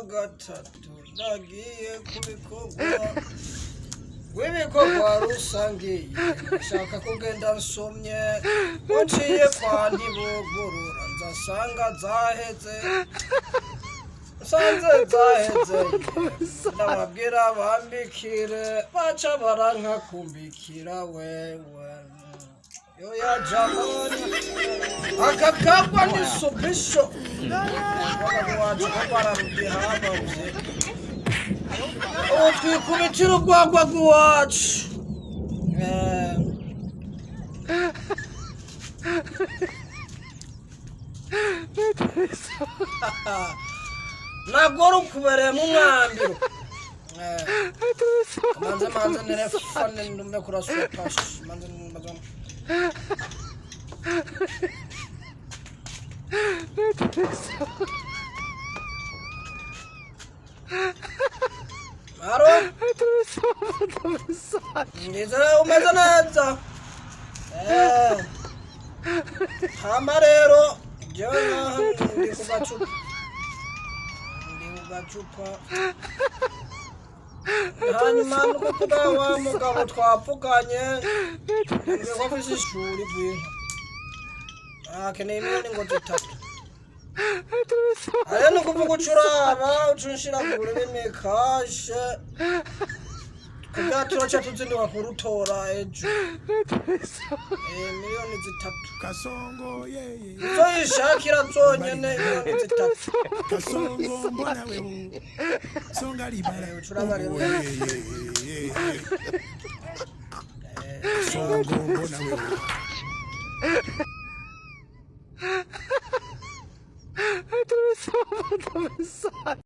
gatatu nagiye kubikorwa w'ibikorwa rusange nshaka kugenda nsomye waciye kwa Ntibogorora nzasanga zaheze nsanze zaheze ndababwira bambikire baca barankakumbikira wewe yo ya jamani akakabwa ni subisho waje kubararudi hababuze twikubitira urwagwa rw'iwacu nagora ukubereyemo umwambiro manze nerefane ndume kurasura pashi manze Maro? Ndizera umeze neza. Hama rero jewe ndi kugacupa. Hanyuma nuko tugawa mugabo twapfukanye ngo wafise ishuri bwinka. Akeneye miliyoni ngo zitatu. Aya nukuvuga ucuraba ucunshira ku rurimi kashe kugira turaca tuzinduka kurutora ejo miliyoni zitatu Kasongo yeye uzoyishakira zonyene miliyoni zitatu Kasongo mbona wewe songa libara ucuraba rero Kasongo mbona wewe I do so much.